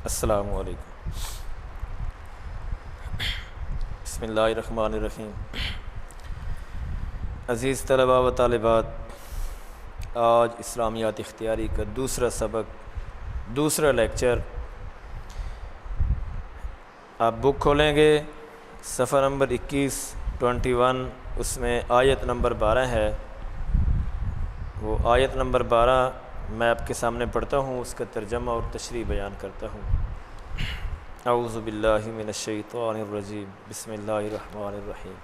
السلام علیکم۔ بسم اللہ الرحمن الرحیم۔ عزیز طلباء و طالبات، آج اسلامیات اختیاری کا دوسرا سبق، دوسرا لیکچر۔ آپ بک کھولیں گے صفحہ نمبر 21 اس میں آیت نمبر 12 ہے۔ وہ آیت نمبر 12 میں آپ کے سامنے پڑھتا ہوں، اس کا ترجمہ اور تشریح بیان کرتا ہوں۔ اعوذ باللہ من الشیطان الرجیم، بسم اللہ الرحمن الرحیم۔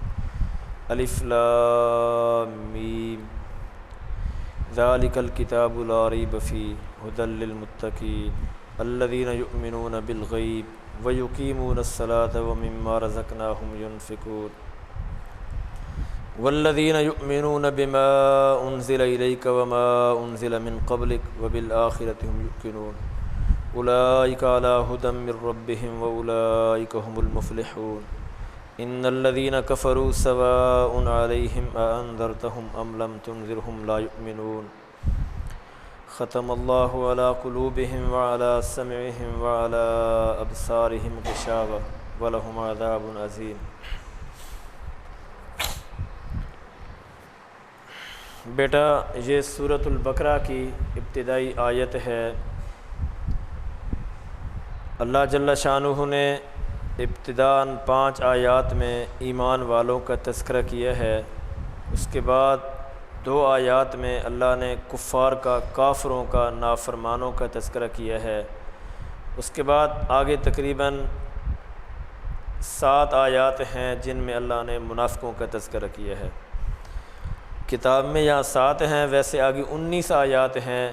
الف لام میم، ذالک الکتاب لا ریب فیہ ھدی للمتقین الذین یؤمنون بالغیب ویقیمون الصلاۃ ومما رزقناہم ینفقون والذین یؤمنون بما انزل الیک وما انزل من قبلک وبالآخرۃ ھم یوقنون اولئک علی ھدی من ربہم واولئک ھم المفلحون ان الذین کفروا سواء علیہم اانذرتہم ام لم تنذرہم لا یؤمنون ختم اللہ علی قلوبہم وعلی سمعہم وعلی ابصارہم غشاوہ ولہم عذاب عظیم۔ بیٹا، یہ سورۃ البقرہ کی ابتدائی آیت ہے۔ اللہ جل شانہ نے ابتداءً 5 آیات میں ایمان والوں کا تذکرہ کیا ہے۔ اس کے بعد 2 آیات میں اللہ نے کفار کا، کافروں کا، نافرمانوں کا تذکرہ کیا ہے۔ اس کے بعد آگے تقریباً 7 آیات ہیں جن میں اللہ نے منافقوں کا تذکرہ کیا ہے۔ کتاب میں یہاں 7 ہیں، ویسے آگے 19 آیات ہیں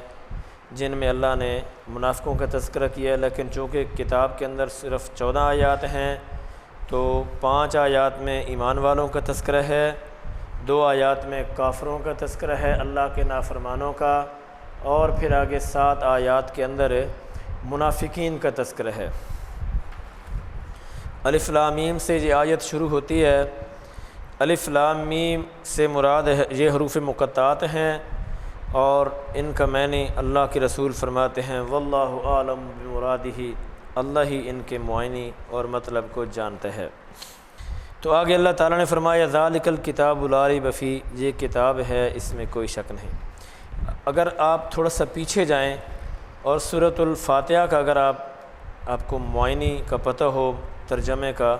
جن میں اللہ نے منافقوں کا تذکرہ کیا ہے، لیکن چونکہ کتاب کے اندر صرف 14 آیات ہیں تو 5 آیات میں ایمان والوں کا تذکرہ ہے، 2 آیات میں کافروں کا تذکرہ ہے، اللہ کے نافرمانوں کا، اور پھر آگے 7 آیات کے اندر منافقین کا تذکرہ ہے۔ الف لام میم سے یہ آیت شروع ہوتی ہے۔ الف لام میم سے مراد یہ حروف مقطعات ہیں، اور ان کا معنی اللہ کے رسول فرماتے ہیں واللہ اعلم بمرادہ، اللہ ہی ان کے معنی اور مطلب کو جانتا ہے۔ تو آگے اللہ تعالیٰ نے فرمایا ذالک الکتاب لا ریب فیہ، یہ کتاب ہے، اس میں کوئی شک نہیں۔ اگر آپ تھوڑا سا پیچھے جائیں اور سورۃ الفاتحہ کا اگر آپ کو معنی کا پتہ ہو، ترجمے کا،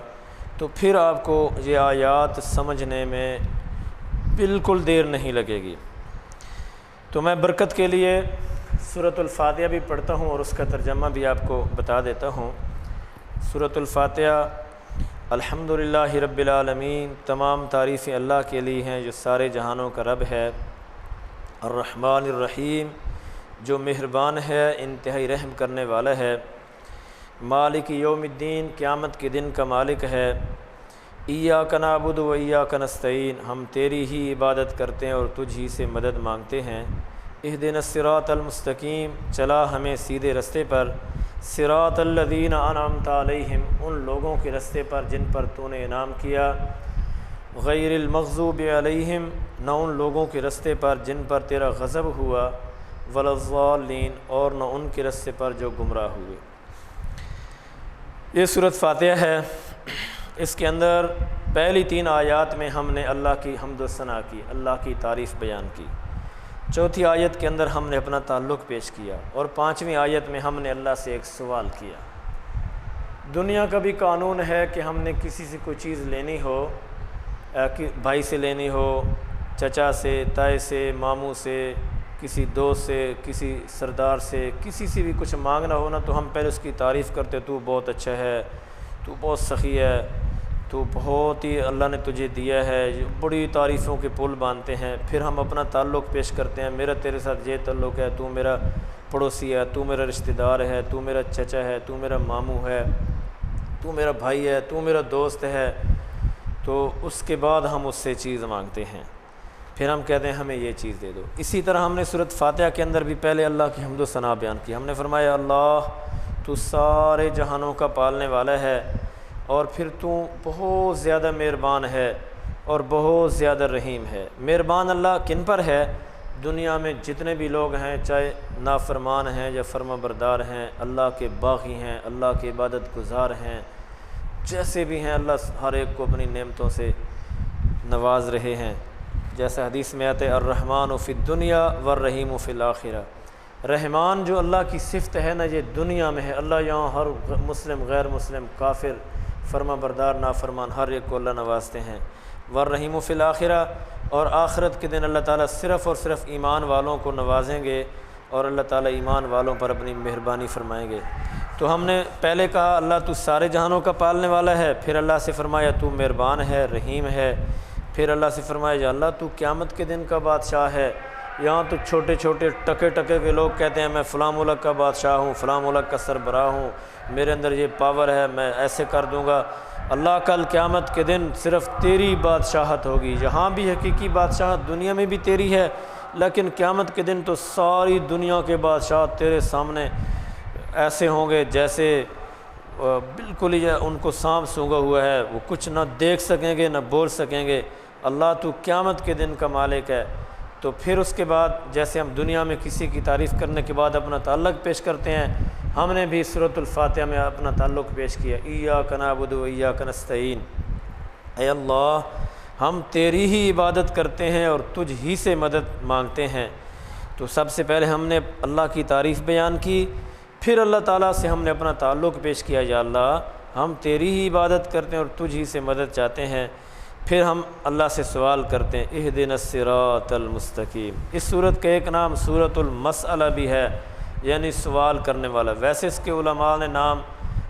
تو پھر آپ کو یہ آیات سمجھنے میں بالکل دیر نہیں لگے گی۔ تو میں برکت کے لیے سورۃ الفاتحہ بھی پڑھتا ہوں اور اس کا ترجمہ بھی آپ کو بتا دیتا ہوں۔ سورۃ الفاتحہ الحمدللہ رب العالمین، تمام تعریفیں اللہ کے لیے ہیں جو سارے جہانوں کا رب ہے۔ الرحمن الرحیم، جو مہربان ہے، انتہائی رحم کرنے والا ہے۔ مالک یوم الدین، قیامت کے دن کا مالک ہے۔ ایاک نعبد و ایاک نستعین، ہم تیری ہی عبادت کرتے ہیں اور تجھ ہی سے مدد مانگتے ہیں۔ اہدنا الصراط المستقیم، چلا ہمیں سیدھے رستے پر۔ صراط الذین انعمت علیہم، ان لوگوں کے رستے پر جن پر تو نے انعام کیا۔ غیر المغضوب علیہم، نہ ان لوگوں کے رستے پر جن پر تیرا غضب ہوا۔ ولا الضالین، اور نہ ان کے رستے پر جو گمراہ ہوئے۔ یہ سورۃ فاتحہ ہے۔ اس کے اندر پہلی 3 آیات میں ہم نے اللہ کی حمد و ثنا کی، اللہ کی تعریف بیان کی۔ چوتھی آیت کے اندر ہم نے اپنا تعلق پیش کیا، اور 5ویں آیت میں ہم نے اللہ سے ایک سوال کیا۔ دنیا کا بھی قانون ہے کہ ہم نے کسی سے کوئی چیز لینی ہو، بھائی سے لینی ہو، چچا سے، تائی سے، ماموں سے، کسی دوست سے، کسی سردار سے، کسی سے بھی کچھ مانگنا ہو نا، تو ہم پہلے اس کی تعریف کرتے، تو بہت اچھا ہے، تو بہت سخی ہے، تو بہت ہی اللہ نے تجھے دیا ہے، بڑی تعریفوں کے پل باندھتے ہیں۔ پھر ہم اپنا تعلق پیش کرتے ہیں، میرا تیرے ساتھ یہ تعلق ہے، تو میرا پڑوسی ہے، تو میرا رشتہ دار ہے، تو میرا چچا ہے، تو میرا ماموں ہے، تو میرا بھائی ہے، تو میرا دوست ہے۔ تو اس کے بعد ہم اس سے چیز مانگتے ہیں، پھر ہم کہتے ہیں ہمیں یہ چیز دے دو۔ اسی طرح ہم نے سورۃ فاتحہ کے اندر بھی پہلے اللہ کی حمد و ثنا بیان کی۔ ہم نے فرمایا اللہ تو سارے جہانوں کا پالنے والا ہے، اور پھر تو بہت زیادہ مہربان ہے اور بہت زیادہ رحیم ہے۔ مہربان اللہ کن پر ہے؟ دنیا میں جتنے بھی لوگ ہیں، چاہے نافرمان ہیں یا فرما بردار ہیں، اللہ کے باغی ہیں، اللہ کے عبادت گزار ہیں، جیسے بھی ہیں، اللہ ہر ایک کو اپنی نعمتوں سے نواز رہے ہیں۔ جیسے حدیث میں آتے الرحمن فی الدنیا والرحیم فی الآخرہ، رحمان جو اللہ کی صفت ہے نا، یہ دنیا میں ہے، اللہ یہاں ہر مسلم، غیر مسلم، کافر، فرما بردار، نافرمان، ہر ایک کو اللہ نوازتے ہیں۔ والرحیم فی الآخرہ، اور آخرت کے دن اللہ تعالیٰ صرف اور صرف ایمان والوں کو نوازیں گے، اور اللہ تعالیٰ ایمان والوں پر اپنی مہربانی فرمائیں گے۔ تو ہم نے پہلے کہا اللہ تو سارے جہانوں کا پالنے والا ہے، پھر اللہ سے فرمایا تو مہربان ہے، رحیم ہے، پھر اللہ سے فرمایا یا اللہ تو قیامت کے دن کا بادشاہ ہے۔ یہاں تو چھوٹے چھوٹے ٹکے ٹکے کے لوگ کہتے ہیں میں فلاں ملک کا بادشاہ ہوں، فلاں ملک کا سربراہ ہوں، میرے اندر یہ پاور ہے، میں ایسے کر دوں گا۔ اللہ کل قیامت کے دن صرف تیری بادشاہت ہوگی، یہاں بھی حقیقی بادشاہت دنیا میں بھی تیری ہے، لیکن قیامت کے دن تو ساری دنیا کے بادشاہ تیرے سامنے ایسے ہوں گے جیسے بالکل ہی ان کو سانپ سونگھا ہوا ہے، وہ کچھ نہ دیکھ سکیں گے نہ بول سکیں گے۔ اللہ تو قیامت کے دن کا مالک ہے۔ تو پھر اس کے بعد جیسے ہم دنیا میں کسی کی تعریف کرنے کے بعد اپنا تعلق پیش کرتے ہیں، ہم نے بھی سورۃ الفاتحہ میں اپنا تعلق پیش کیا، ایاک نعبد و ایاک نستعین، اے اللہ ہم تیری ہی عبادت کرتے ہیں اور تجھ ہی سے مدد مانگتے ہیں۔ تو سب سے پہلے ہم نے اللہ کی تعریف بیان کی، پھر اللہ تعالیٰ سے ہم نے اپنا تعلق پیش کیا، یا اللہ ہم تیری ہی عبادت کرتے ہیں اور تجھ ہی سے مدد چاہتے ہیں۔ پھر ہم اللہ سے سوال کرتے ہیں اہدنا الصراط المستقیم۔ اس سورت کا ایک نام سورۃ المسئلہ بھی ہے، یعنی سوال کرنے والا۔ ویسے اس کے علماء نے نام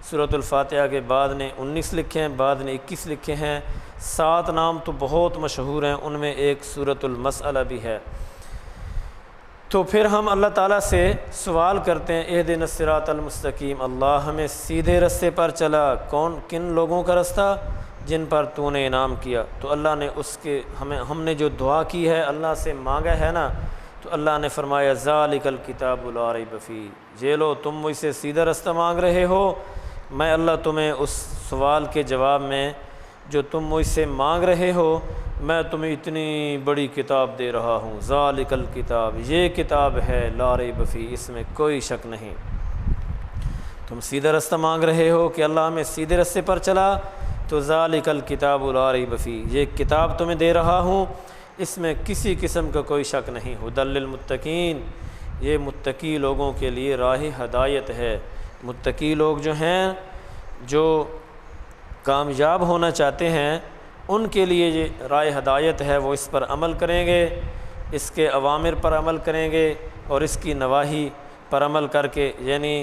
سورۃ الفاتحہ کے بعد نے 19 لکھے ہیں، بعد نے 21 لکھے ہیں، 7 نام تو بہت مشہور ہیں، ان میں ایک سورۃ المسئلہ بھی ہے۔ تو پھر ہم اللہ تعالیٰ سے سوال کرتے ہیں اہدنا الصراط المستقیم، اللہ ہمیں سیدھے رستے پر چلا۔ کن لوگوں کا رستہ؟ جن پر تو نے انعام کیا۔ تو اللہ نے اس کے ہم نے جو دعا کی ہے، اللہ سے مانگا ہے نا، تو اللہ نے فرمایا ذالک الکتاب لا ریب فیہ، یہ لو تم مجھ سے سیدھا رستہ مانگ رہے ہو، میں اللہ تمہیں اس سوال کے جواب میں جو تم مجھ سے مانگ رہے ہو، میں تمہیں اتنی بڑی کتاب دے رہا ہوں۔ ذالک الکتاب، یہ کتاب ہے لا ریب فیہ، اس میں کوئی شک نہیں۔ تم سیدھا رستہ مانگ رہے ہو کہ اللہ ہمیں سیدھے رستے پر چلا، تو ذالک الکتاب لا ریب فیہ، یہ کتاب تمہیں دے رہا ہوں، اس میں کسی قسم کا کوئی شک نہیں۔ ھدی للمتقین، یہ متقی لوگوں کے لیے راہ ہدایت ہے۔ متقی لوگ جو ہیں، جو کامیاب ہونا چاہتے ہیں، ان کے لیے یہ راہ ہدایت ہے، وہ اس پر عمل کریں گے، اس کے اوامر پر عمل کریں گے اور اس کی نواہی پر عمل کر کے، یعنی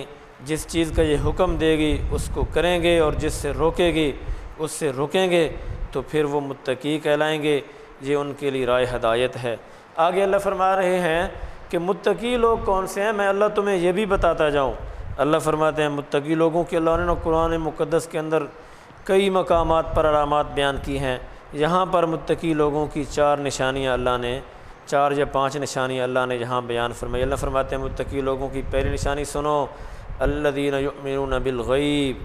جس چیز کا یہ حکم دے گی اس کو کریں گے، اور جس سے روکے گی اس سے رکیں گے، تو پھر وہ متقی کہلائیں گے۔ یہ ان کے لیے راہ ہدایت ہے۔ آگے اللہ فرما رہے ہیں کہ متقی لوگ کون سے ہیں، میں اللہ تمہیں یہ بھی بتاتا جاؤں۔ اللہ فرماتے ہیں متقی لوگوں کے اللہ نے قرآن مقدس کے اندر کئی مقامات پر علامات بیان کی ہیں۔ یہاں پر متقی لوگوں کی 4 نشانیاں اللہ نے، 4 یا 5 نشانیاں اللہ نے یہاں بیان فرمائی۔ اللہ فرماتے ہیں متقی لوگوں کی پہلی نشانی سنو، الذین یؤمنون بالغیب،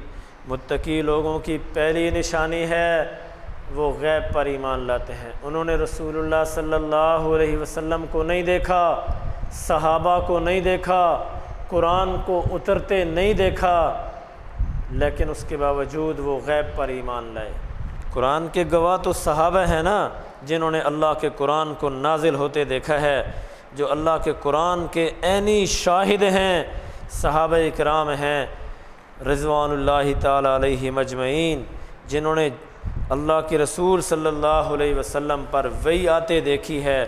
متقی لوگوں کی پہلی نشانی ہے وہ غیب پر ایمان لاتے ہیں۔ انہوں نے رسول اللہ صلی اللہ علیہ وسلم کو نہیں دیکھا، صحابہ کو نہیں دیکھا، قرآن کو اترتے نہیں دیکھا، لیکن اس کے باوجود وہ غیب پر ایمان لائے۔ قرآن کے گواہ تو صحابہ ہیں نا، جنہوں نے اللہ کے قرآن کو نازل ہوتے دیکھا ہے، جو اللہ کے قرآن کے عینی شاہد ہیں، صحابہ کرام ہیں رضوان اللہ تعالیٰ علیہم اجمعین، جنہوں نے اللہ کے رسول صلی اللہ علیہ وسلم پر وحی آتے دیکھی ہے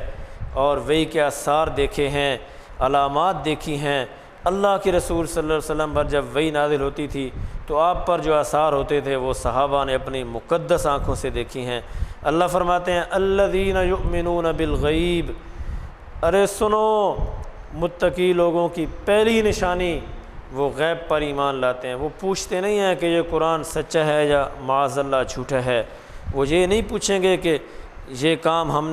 اور وحی کے آثار دیکھے ہیں، علامات دیکھی ہیں۔ اللہ کے رسول صلی اللہ علیہ وسلم پر جب وحی نازل ہوتی تھی تو آپ پر جو آثار ہوتے تھے وہ صحابہ نے اپنی مقدس آنکھوں سے دیکھی ہیں۔ اللہ فرماتے ہیں الذین یؤمنون بالغیب، ارے سنو، متقی لوگوں کی پہلی نشانی وہ غیب پر ایمان لاتے ہیں۔ وہ پوچھتے نہیں ہیں کہ یہ قرآن سچا ہے یا معاذ اللہ جھوٹا ہے، وہ یہ نہیں پوچھیں گے کہ یہ کام ہم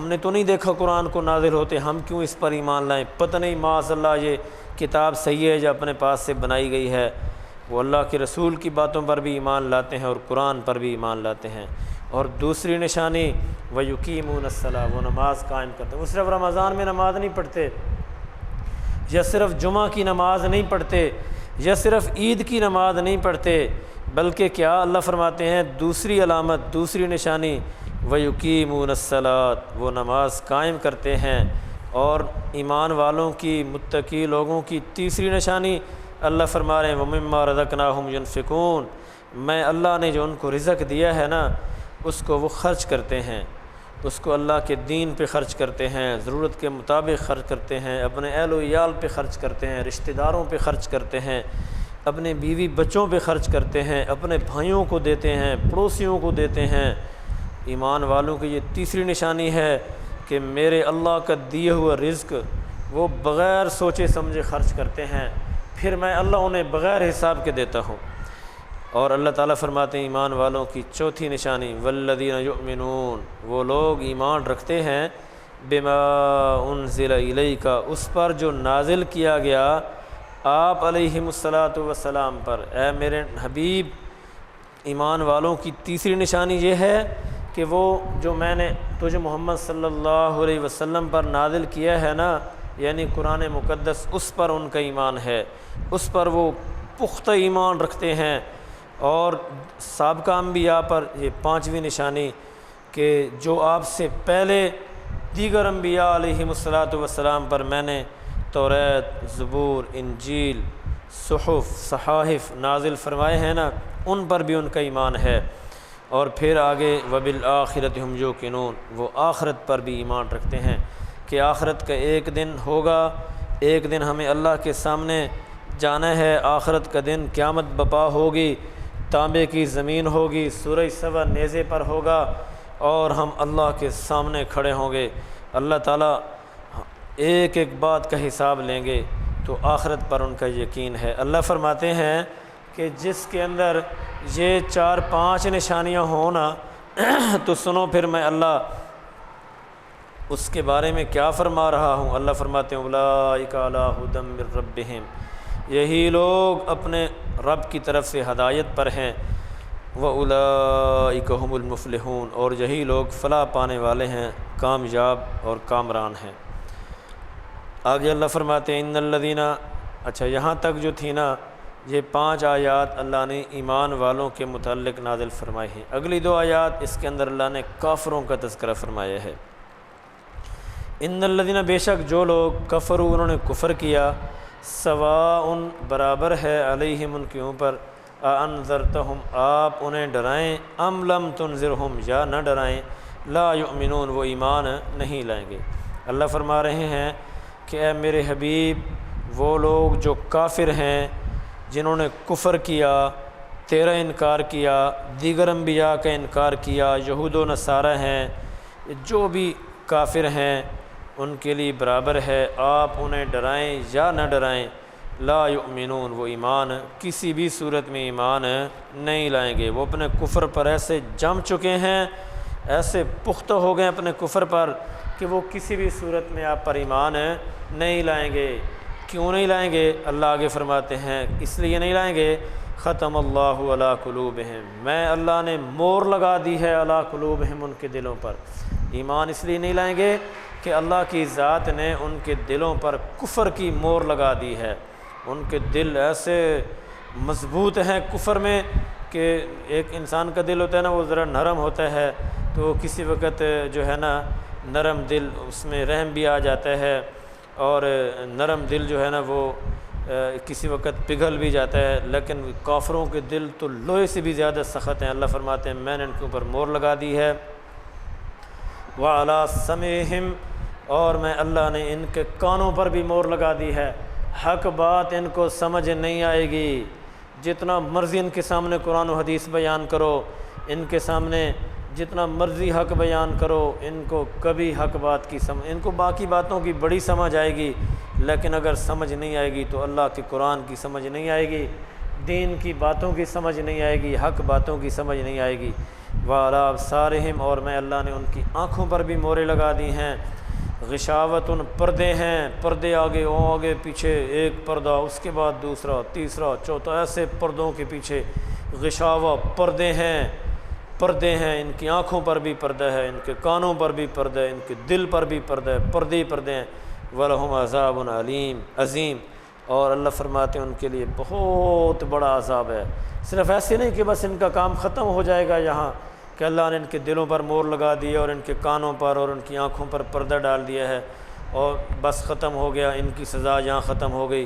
نے تو نہیں دیکھا قرآن کو نازل ہوتے، ہم کیوں اس پر ایمان لائیں، پتہ نہیں معاذ اللہ یہ کتاب صحیح ہے یا اپنے پاس سے بنائی گئی ہے۔ وہ اللہ کے رسول کی باتوں پر بھی ایمان لاتے ہیں اور قرآن پر بھی ایمان لاتے ہیں۔ اور دوسری نشانی وَيُقِيمُونَ الصَّلَاةَ، وہ نماز قائم کرتے ہیں۔ وہ صرف رمضان میں نماز نہیں پڑھتے، یا صرف جمعہ کی نماز نہیں پڑھتے، یا صرف عید کی نماز نہیں پڑھتے، بلکہ کیا اللہ فرماتے ہیں دوسری علامت، دوسری نشانی وَيُقِيمُونَ الصَّلَاةَ، وہ نماز قائم کرتے ہیں۔ اور ایمان والوں کی، متقی لوگوں کی تیسری نشانی اللہ فرما رہے ہیں وَمِمَّا رَزَقْنَاهُمْ يُنْفِقُونَ، میں اللہ نے جو ان کو رزق دیا ہے نا اس کو وہ خرچ کرتے ہیں، اس کو اللہ کے دین پہ خرچ کرتے ہیں، ضرورت کے مطابق خرچ کرتے ہیں، اپنے اہل و عیال پہ خرچ کرتے ہیں، رشتہ داروں پہ خرچ کرتے ہیں، اپنے بیوی بچوں پہ خرچ کرتے ہیں، اپنے بھائیوں کو دیتے ہیں، پڑوسیوں کو دیتے ہیں۔ ایمان والوں کی یہ تیسری نشانی ہے کہ میرے اللہ کا دیا ہوا رزق وہ بغیر سوچے سمجھے خرچ کرتے ہیں، پھر میں اللہ انہیں بغیر حساب کے دیتا ہوں۔ اور اللہ تعالیٰ فرماتے ہیں ایمان والوں کی چوتھی نشانی والذین یؤمنون، وہ لوگ ایمان رکھتے ہیں بما انزل الیک، اس پر جو نازل کیا گیا آپ علیہم الصلاۃ والسلام پر، اے میرے حبیب۔ ایمان والوں کی تیسری نشانی یہ ہے کہ وہ جو میں نے تجھے محمد صلی اللہ علیہ وسلم پر نازل کیا ہے نا، یعنی قرآن مقدس، اس پر ان کا ایمان ہے، اس پر وہ پختہ ایمان رکھتے ہیں۔ اور سابقہ انبیاء پر یہ پانچویں نشانی کہ جو آپ سے پہلے دیگر انبیاء علیہم الصلاۃ والسلام پر میں نے توریت، زبور، انجیل، صحف، صحائف نازل فرمائے ہیں نا، ان پر بھی ان کا ایمان ہے۔ اور پھر آگے وبالآخرۃ ہم یوقنون، وہ آخرت پر بھی ایمان رکھتے ہیں کہ آخرت کا ایک دن ہوگا، ایک دن ہمیں اللہ کے سامنے جانا ہے، آخرت کا دن قیامت بپا ہوگی، تانبے کی زمین ہوگی، سورج سوا نیزے پر ہوگا اور ہم اللہ کے سامنے کھڑے ہوں گے، اللہ تعالیٰ ایک ایک بات کا حساب لیں گے، تو آخرت پر ان کا یقین ہے۔ اللہ فرماتے ہیں کہ جس کے اندر یہ 4-5 نشانیاں ہوں نا تو سنو پھر میں اللہ اس کے بارے میں کیا فرما رہا ہوں۔ اللہ فرماتے ہیں اولئک علی ھدی من ربہم، یہی لوگ اپنے رب کی طرف سے ہدایت پر ہیں، وَأُولَئِكَ هُمُ الْمُفْلِحُونَ، اور یہی لوگ فلاح پانے والے ہیں، کامیاب اور کامران ہیں۔ آگے اللہ فرماتے ہیں ان الذین، اچھا یہاں تک جو تھی نا یہ 5 آیات اللہ نے ایمان والوں کے متعلق نازل فرمائی ہیں۔ اگلی 2 آیات اس کے اندر اللہ نے کافروں کا تذکرہ فرمایا ہے۔ ان الذین، بے شک جو لوگ کفروا، انہوں نے کفر کیا، سواء برابر ہے، علیہم ان کے اوپر، انذرتہم آپ انہیں ڈرائیں، ام لم تنذرہم یا نہ ڈرائیں، لا یؤمنون وہ ایمان نہیں لائیں گے۔ اللہ فرما رہے ہیں کہ اے میرے حبیب، وہ لوگ جو کافر ہیں، جنہوں نے کفر کیا، تیرا انکار کیا، دیگر انبیاء کا انکار کیا، یہود و نصارہ ہیں، جو بھی کافر ہیں ان کے لیے برابر ہے، آپ انہیں ڈرائیں یا نہ ڈرائیں، لا یؤمنون وہ ایمان کسی بھی صورت میں ایمان نہیں لائیں گے۔ وہ اپنے کفر پر ایسے جم چکے ہیں، ایسے پختہ ہو گئے اپنے کفر پر کہ وہ کسی بھی صورت میں آپ پر ایمان نہیں لائیں گے۔ کیوں نہیں لائیں گے؟ اللہ آگے فرماتے ہیں اس لیے نہیں لائیں گے، ختم اللہ علی قلوبہم، میں اللہ نے مور لگا دی ہے علی قلوبہم ان کے دلوں پر۔ ایمان اس لیے نہیں لائیں گے کہ اللہ کی ذات نے ان کے دلوں پر کفر کی مور لگا دی ہے، ان کے دل ایسے مضبوط ہیں کفر میں کہ ایک انسان کا دل ہوتا ہے نا وہ ذرا نرم ہوتا ہے، تو کسی وقت جو ہے نا نرم دل اس میں رحم بھی آ جاتا ہے، اور نرم دل جو ہے نا وہ کسی وقت پگھل بھی جاتا ہے، لیکن کافروں کے دل تو لوہے سے بھی زیادہ سخت ہیں۔ اللہ فرماتے ہیں میں نے ان کے اوپر مور لگا دی ہے، وَعَلَىٰ سَمْعِهِمْ، اور میں اللہ نے ان کے کانوں پر بھی مور لگا دی ہے، حق بات ان کو سمجھ نہیں آئے گی، جتنا مرضی ان کے سامنے قرآن و حدیث بیان کرو، ان کے سامنے جتنا مرضی حق بیان کرو، ان کو کبھی حق بات کی سمجھ، ان کو باقی باتوں کی بڑی سمجھ آئے گی، لیکن اگر سمجھ نہیں آئے گی تو اللہ کے قرآن کی سمجھ نہیں آئے گی، دین کی باتوں کی سمجھ نہیں آئے گی، حق باتوں کی سمجھ نہیں آئے گی۔ وَعَلَىٰ أَبْصَارِهِمْ، اور میں اللہ نے ان کی آنکھوں پر بھی مورے لگا دی ہیں، غشاوت پردے ہیں، پردے آگے پیچھے، ایک پردہ اس کے بعد دوسرا، تیسرا، چوتھا، ایسے پردوں کے پیچھے غشاوہ پردے ہیں، پردے ہیں، ان کی آنکھوں پر بھی پردہ ہے، ان کے کانوں پر بھی پردہ ہے، ان کے دل پر بھی پردہ ہے، پردے ہی پردے ہیں۔ وَلَهُمْ عَذَابٌ عظیم، اور اللہ فرماتے ہیں ان کے لیے بہت بڑا عذاب ہے۔ صرف ایسے نہیں کہ بس ان کا کام ختم ہو جائے گا یہاں، کہ اللہ نے ان کے دلوں پر مور لگا دی اور ان کے کانوں پر اور ان کی آنکھوں پر پردہ ڈال دیا ہے اور بس ختم ہو گیا، ان کی سزا یہاں ختم ہو گئی،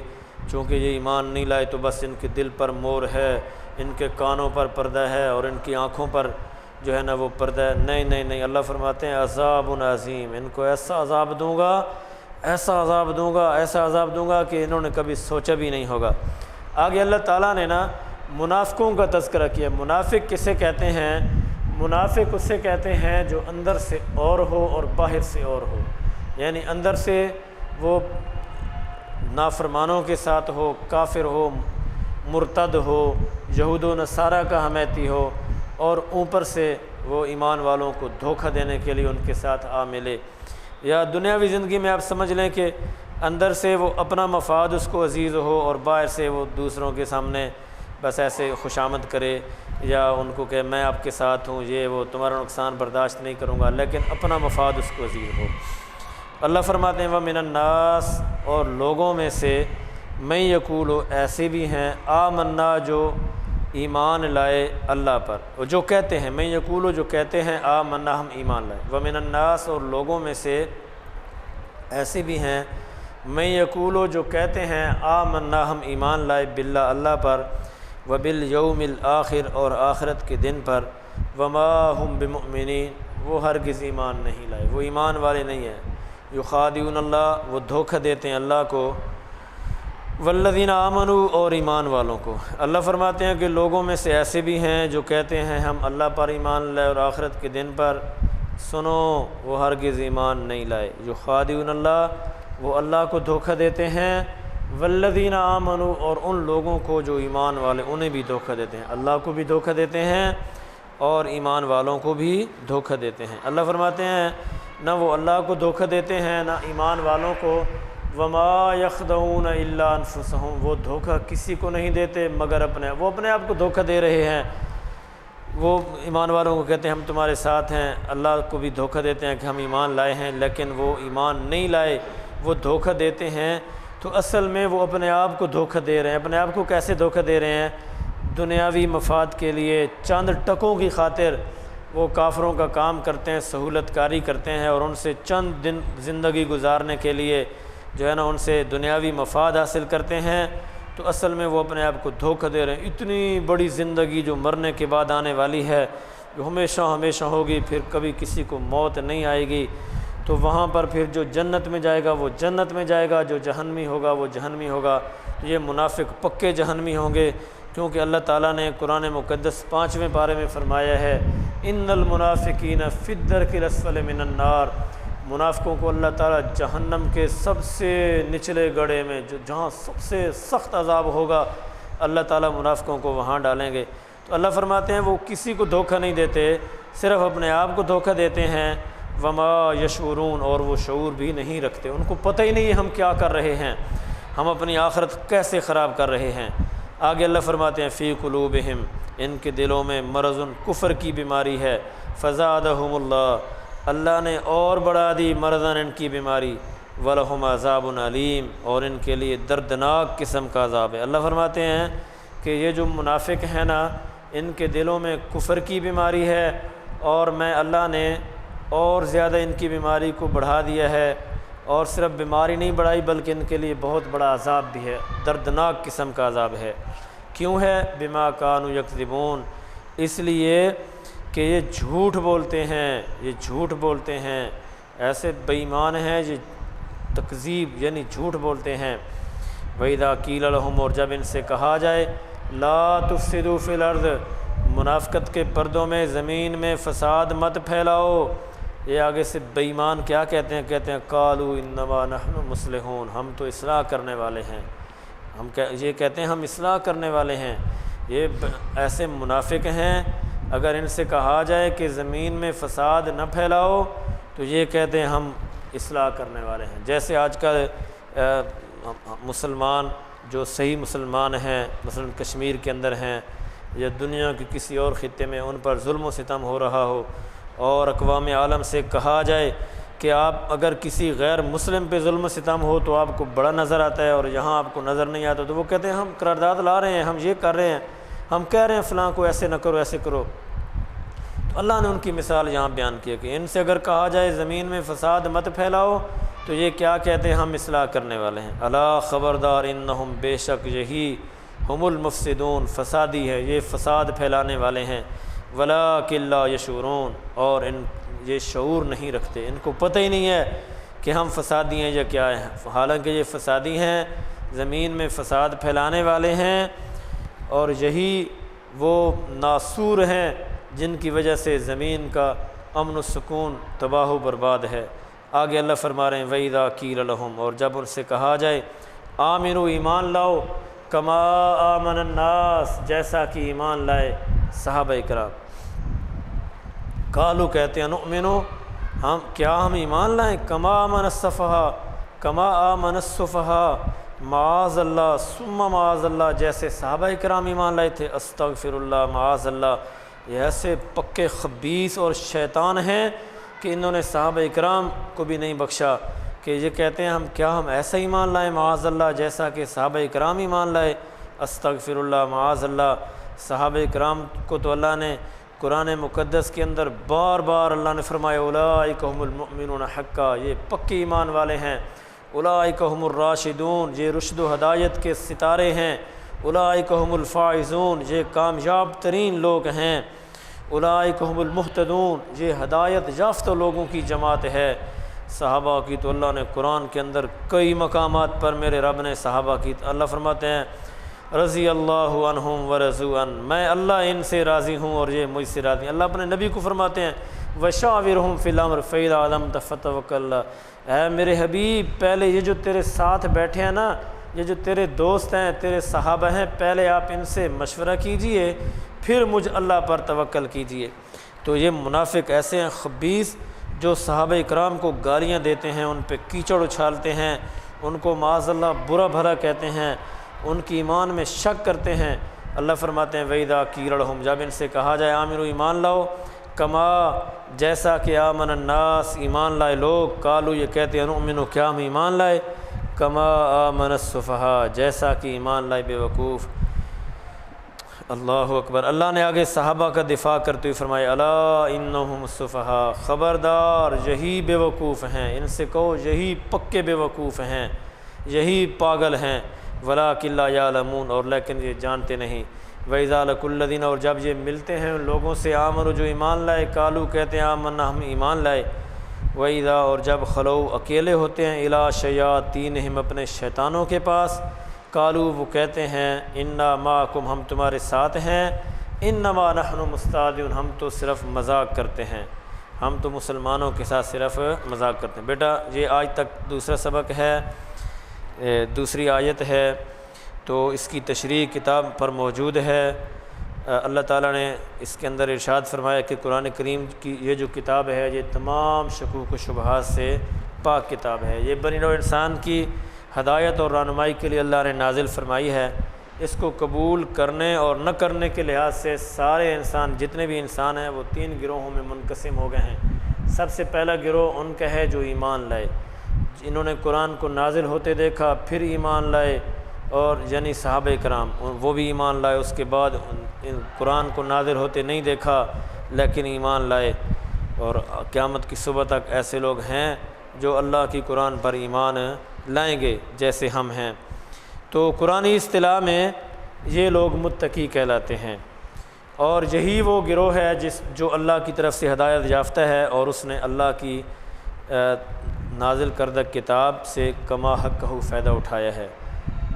چونکہ یہ ایمان نہیں لائے تو بس ان کے دل پر مور ہے، ان کے کانوں پر پردہ ہے اور ان کی آنکھوں پر جو ہے نا وہ پردہ ہے۔ نہیں نہیں نہیں، اللہ فرماتے ہیں عذاب عظیم، ان کو ایسا عذاب دوں گا، ایسا عذاب دوں گا، ایسا عذاب دوں گا کہ انہوں نے کبھی سوچا بھی نہیں ہوگا۔ آگے اللہ تعالیٰ نے نا منافقوں کا تذکرہ کیا۔ منافق کسے کہتے ہیں؟ منافق اسے کہتے ہیں جو اندر سے اور ہو اور باہر سے اور ہو، یعنی اندر سے وہ نافرمانوں کے ساتھ ہو، کافر ہو، مرتد ہو، یہود و نصارہ کا حمیتی ہو، اور اوپر سے وہ ایمان والوں کو دھوکہ دینے کے لیے ان کے ساتھ آ ملے۔ یا دنیاوی زندگی میں آپ سمجھ لیں کہ اندر سے وہ اپنا مفاد اس کو عزیز ہو اور باہر سے وہ دوسروں کے سامنے بس ایسے خوشامد کرے یا ان کو کہ میں آپ کے ساتھ ہوں، یہ وہ تمہارا نقصان برداشت نہیں کروں گا، لیکن اپنا مفاد اس کو عزیز ہو۔ اللہ فرماتے ہیں وَمِنَ النَّاسِ، اور لوگوں میں سے مَن یقول، ایسے بھی ہیں آمنا جو ایمان لائے اللہ پر، اور جو کہتے ہیں مَن یقول، جو کہتے ہیں آمنا ہم ایمان لائے۔ وَمِنَ النَّاسِ، اور لوگوں میں سے ایسے بھی ہیں مَن یقول، جو کہتے ہیں آمنا ہم ایمان لائے باللہ اللہ پر، وبالیوم الآخر، اور آخرت کے دن پر، وما ہم بمؤمنین، وہ ہرگز ایمان نہیں لائے، وہ ایمان والے نہیں ہیں۔ یخادعون اللہ، وہ دھوکہ دیتے ہیں اللہ کو، والذین آمنوا، اور ایمان والوں کو۔ اللہ فرماتے ہیں کہ لوگوں میں سے ایسے بھی ہیں جو کہتے ہیں ہم اللہ پر ایمان لائے اور آخرت کے دن پر، سنو وہ ہرگز ایمان نہیں لائے۔ یخادعون اللہ، وہ اللہ کو دھوکہ دیتے ہیں، والذین آمنوا، اور ان لوگوں کو جو ایمان والے انہیں بھی دھوکہ دیتے ہیں، اللہ کو بھی دھوکہ دیتے ہیں اور ایمان والوں کو بھی دھوکہ دیتے ہیں۔ اللہ فرماتے ہیں نہ وہ اللہ کو دھوکہ دیتے ہیں نہ ایمان والوں کو، وما یخدعون الا انفسہم، وہ دھوکہ کسی کو نہیں دیتے مگر وہ اپنے آپ کو دھوکہ دے رہے ہیں۔ وہ ایمان والوں کو کہتے ہیں ہم تمہارے ساتھ ہیں، اللہ کو بھی دھوکہ دیتے ہیں کہ ہم ایمان لائے ہیں، لیکن وہ ایمان نہیں لائے، وہ دھوکہ دیتے ہیں، تو اصل میں وہ اپنے آپ کو دھوکہ دے رہے ہیں۔ اپنے آپ کو کیسے دھوکہ دے رہے ہیں؟ دنیاوی مفاد کے لیے، چند ٹکوں کی خاطر وہ کافروں کا کام کرتے ہیں، سہولت کاری کرتے ہیں، اور ان سے چند دن زندگی گزارنے کے لیے جو ہے نا ان سے دنیاوی مفاد حاصل کرتے ہیں، تو اصل میں وہ اپنے آپ کو دھوکہ دے رہے ہیں۔ اتنی بڑی زندگی جو مرنے کے بعد آنے والی ہے، جو ہمیشہ ہمیشہ ہوگی، پھر کبھی کسی کو موت نہیں آئے گی، تو وہاں پر پھر جو جنت میں جائے گا وہ جنت میں جائے گا، جو جہنمی ہوگا وہ جہنمی ہوگا۔ تو یہ منافق پکے جہنمی ہوں گے، کیونکہ اللہ تعالیٰ نے قرآن مقدس 5ویں پارے میں فرمایا ہے ان المنافقین فی الدرک الاسفل من النار، منافقوں کو اللہ تعالیٰ جہنم کے سب سے نچلے گڑھے میں، جہاں سب سے سخت عذاب ہوگا، اللہ تعالیٰ منافقوں کو وہاں ڈالیں گے۔ تو اللہ فرماتے ہیں وہ کسی کو دھوکہ نہیں دیتے، صرف اپنے آپ کو دھوکہ دیتے ہیں، وما یشعرون، اور وہ شعور بھی نہیں رکھتے، ان کو پتہ ہی نہیں ہم کیا کر رہے ہیں، ہم اپنی آخرت کیسے خراب کر رہے ہیں۔ آگے اللہ فرماتے ہیں فی قلوبہم، ان کے دلوں میں مرض، کفر کی بیماری ہے، فزادہم اللہ، اللہ نے اور بڑھا دی مرضاً ان کی بیماری، ولہم عذاب علیم، اور ان کے لیے دردناک قسم کا عذاب ہے۔ اللہ فرماتے ہیں کہ یہ جو منافق ہیں نا، ان کے دلوں میں کفر کی بیماری ہے، اور میں اللہ نے اور زیادہ ان کی بیماری کو بڑھا دیا ہے، اور صرف بیماری نہیں بڑھائی بلکہ ان کے لیے بہت بڑا عذاب بھی ہے، دردناک قسم کا عذاب ہے۔ کیوں ہے؟ بما کانوا یکذبون، اس لیے کہ یہ جھوٹ بولتے ہیں، یہ جھوٹ بولتے ہیں، ایسے بے ایمان ہیں، یہ تکذیب یعنی جھوٹ بولتے ہیں۔ وَإِذَا قِيلَ لَهُمْ، اور جب ان سے کہا جائے لا تفسدوا فی الارض، منافقت کے پردوں میں زمین میں فساد مت پھیلاؤ، یہ آگے سے بے ایمان کیا کہتے ہیں؟ کہتے ہیں قالوا انما نحن مصلحون، ہم تو اصلاح کرنے والے ہیں، یہ کہتے ہیں ہم اصلاح کرنے والے ہیں۔ یہ ایسے منافق ہیں، اگر ان سے کہا جائے کہ زمین میں فساد نہ پھیلاؤ تو یہ کہتے ہیں ہم اصلاح کرنے والے ہیں۔ جیسے آج کل مسلمان جو صحیح مسلمان ہیں، مثلا کشمیر کے اندر ہیں یا دنیا کے کسی اور خطے میں ان پر ظلم و ستم ہو رہا ہو، اور اقوام عالم سے کہا جائے کہ آپ اگر کسی غیر مسلم پہ ظلم و ستم ہو تو آپ کو بڑا نظر آتا ہے اور یہاں آپ کو نظر نہیں آتا، تو وہ کہتے ہیں ہم قرارداد لا رہے ہیں، ہم یہ کر رہے ہیں، ہم کہہ رہے ہیں فلاں کو ایسے نہ کرو ایسے کرو۔ تو اللہ نے ان کی مثال یہاں بیان کی کہ ان سے اگر کہا جائے زمین میں فساد مت پھیلاؤ تو یہ کیا کہتے ہیں، ہم اصلاح کرنے والے ہیں۔ الا خبردار انہم، بے شک یہی، ہم المفسدون، فسادی ہے، یہ فساد پھیلانے والے ہیں، ولکن لا یشعرون، اور یہ شعور نہیں رکھتے، ان کو پتہ ہی نہیں ہے کہ ہم فسادی ہیں یا کیا ہیں، حالانکہ یہ فسادی ہیں، زمین میں فساد پھیلانے والے ہیں، اور یہی وہ ناسور ہیں جن کی وجہ سے زمین کا امن و سکون تباہ و برباد ہے۔ آگے اللہ فرما رہے ہیں وَإِذَا قِيلَ لَهُمْ، اور جب ان سے کہا جائے آمنوا، ایمان لاؤ، کما آمن الناس، جیسا کہ ایمان لائے صحابہ کرام، قالوا، کہتے ہیں، نؤمنو، ہم ایمان لائیں، کما آمن السفہاء، کما آمن السفہاء، معاذ اللہ ثم معاذ اللہ، جیسے صحابہ کرام ایمان لائے تھے، استغفر اللہ، معاذ اللہ، یہ ایسے پکے خبیث اور شیطان ہیں کہ انہوں نے صحابہ کرام کو بھی نہیں بخشا، کہ یہ کہتے ہیں ہم ایسا ایمان لائیں معاذ اللہ جیسا کہ صحابہ کرام ایمان لائے، استغفر اللہ، معاذ اللہ۔ صحابہ کرام کو تو اللہ نے قرآن مقدس کے اندر بار بار اللہ نے فرمایا اولئک هم المؤمنون حقا، یہ پکے ایمان والے ہیں، اولئک هم الراشدون، یہ رشد و ہدایت کے ستارے ہیں، اولئک هم الفائزون، یہ کامیاب ترین لوگ ہیں، اولئک هم المہتدون، یہ ہدایت یافتہ لوگوں کی جماعت ہے۔ صحابہ کی تو اللہ نے قرآن کے اندر کئی مقامات پر میرے رب نے صحابہ کی، اللہ فرماتے ہیں رضی اللہ عنہم ورضوا عنہ، میں اللہ ان سے راضی ہوں اور یہ مجھ سے راضی ہیں۔ اللہ اپنے نبی کو فرماتے ہیں وشاورہم فی الامر فاذا عزمت فتوکل، اے میرے حبیب، پہلے یہ جو تیرے ساتھ بیٹھے ہیں نا، یہ جو تیرے دوست ہیں، تیرے صحابہ ہیں، پہلے آپ ان سے مشورہ کیجئے، پھر مجھ اللہ پر توکل کیجئے۔ تو یہ منافق ایسے ہیں خبیث جو صحابہ اکرام کو گالیاں دیتے ہیں، ان پہ کیچڑ اچھالتے ہیں، ان کو معاذ اللہ برا بھلا کہتے ہیں، ان کی ایمان میں شک کرتے ہیں۔ اللہ فرماتے ہیں وَإِذَا قِيلَ لَهُمْ، جب ان سے کہا جائے آمنوا، ایمان لاؤ، کما، جیسا کہ آمن الناس، ایمان لائے لوگ، قالوا، یہ کہتے ہیں نؤمن، کیا ہم ایمان لائے، کما آمن السفہاء، جیسا کہ ایمان لائے بے وقوف۔ اللہ اکبر۔ اللہ نے آگے صحابہ کا دفاع کرتے ہوئے فرمایا الا انہم السفہاء، خبردار یہی بے وقوف ہیں، ان سے کہو یہی پکے بے وقوف ہیں، یہی پاگل ہیں، ولکن لا یعلمون، اور لیکن یہ جانتے نہیں۔ وَإِذَا لَقُوا الَّذِينَ، اور جب یہ ملتے ہیں ان لوگوں سے آمنوا، جو ایمان لائے، قالوا، کہتے ہیں آمنا، ہم ایمان لائے، وَإِذَا، اور جب خلو، اکیلے ہوتے ہیں، اِلیٰ شیاطینہم، اپنے شیطانوں کے پاس، قالوا، وہ کہتے ہیں انا معکم، ہم تمہارے ساتھ ہیں، انما نحن مستہزئون، ہم تو صرف مذاق کرتے ہیں، ہم تو مسلمانوں کے ساتھ صرف مذاق کرتے ہیں۔ بیٹا یہ آج تک دوسرا سبق ہے، دوسری آیت ہے، تو اس کی تشریح کتاب پر موجود ہے۔ اللہ تعالیٰ نے اس کے اندر ارشاد فرمایا کہ قرآن کریم کی یہ جو کتاب ہے یہ تمام شکوک و شبہات سے پاک کتاب ہے، یہ بنی نوع انسان کی ہدایت اور رہنمائی کے لیے اللہ نے نازل فرمائی ہے۔ اس کو قبول کرنے اور نہ کرنے کے لحاظ سے سارے انسان، جتنے بھی انسان ہیں، وہ تین گروہوں میں منقسم ہو گئے ہیں۔ سب سے پہلا گروہ ان کا ہے جو ایمان لائے، انہوں نے قرآن کو نازل ہوتے دیکھا پھر ایمان لائے، اور یعنی صحابہ کرام وہ بھی ایمان لائے، اس کے بعد قرآن کو نازل ہوتے نہیں دیکھا لیکن ایمان لائے، اور قیامت کی صبح تک ایسے لوگ ہیں جو اللہ کی قرآن پر ایمان لائیں گے جیسے ہم ہیں۔ تو قرآنی اصطلاح میں یہ لوگ متقی کہلاتے ہیں، اور یہی وہ گروہ ہے جو اللہ کی طرف سے ہدایت یافتہ ہے اور اس نے اللہ کی نازل کردہ کتاب سے کما حقہ فائدہ اٹھایا ہے۔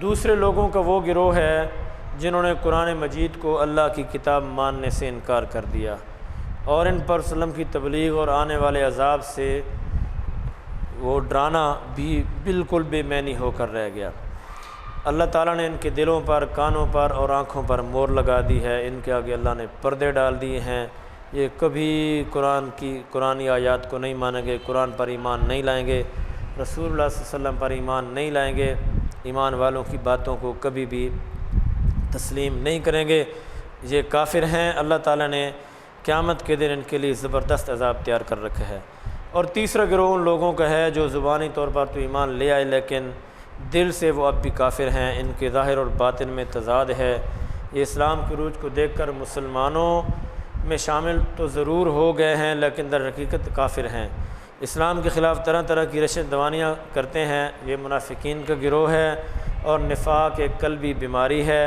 دوسرے لوگوں کا وہ گروہ ہے جنہوں نے قرآن مجید کو اللہ کی کتاب ماننے سے انکار کر دیا، اور ان پر وسلم کی تبلیغ اور آنے والے عذاب سے وہ ڈرانا بھی بالکل بے معنی ہو کر رہ گیا۔ اللہ تعالیٰ نے ان کے دلوں پر، کانوں پر اور آنکھوں پر مور لگا دی ہے، ان کے آگے اللہ نے پردے ڈال دیے ہیں، یہ کبھی قرآنی آیات کو نہیں مانیں گے، قرآن پر ایمان نہیں لائیں گے، رسول اللہ صلی اللہ علیہ وسلم پر ایمان نہیں لائیں گے، ایمان والوں کی باتوں کو کبھی بھی تسلیم نہیں کریں گے۔ یہ کافر ہیں، اللہ تعالیٰ نے قیامت کے دن ان کے لیے زبردست عذاب تیار کر رکھا ہے۔ اور تیسرا گروہ ان لوگوں کا ہے جو زبانی طور پر تو ایمان لے آئے لیکن دل سے وہ اب بھی کافر ہیں، ان کے ظاہر اور باطن میں تضاد ہے۔ یہ اسلام کے عروج کو دیکھ کر مسلمانوں میں شامل تو ضرور ہو گئے ہیں لیکن در حقیقت کافر ہیں، اسلام کے خلاف طرح طرح کی رشد دوانیاں کرتے ہیں۔ یہ منافقین کا گروہ ہے اور نفاق ایک قلبی بیماری ہے،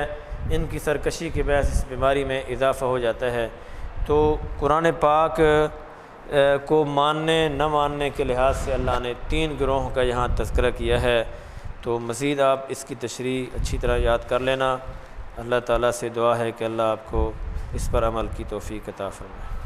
ان کی سرکشی کے باعث اس بیماری میں اضافہ ہو جاتا ہے۔ تو قرآن پاک کو ماننے نہ ماننے کے لحاظ سے اللہ نے 3 گروہوں کا یہاں تذکرہ کیا ہے، تو مزید آپ اس کی تشریح اچھی طرح یاد کر لینا۔ اللہ تعالیٰ سے دعا ہے کہ اللہ آپ کو اس پر عمل کی توفیق عطا فرمائے۔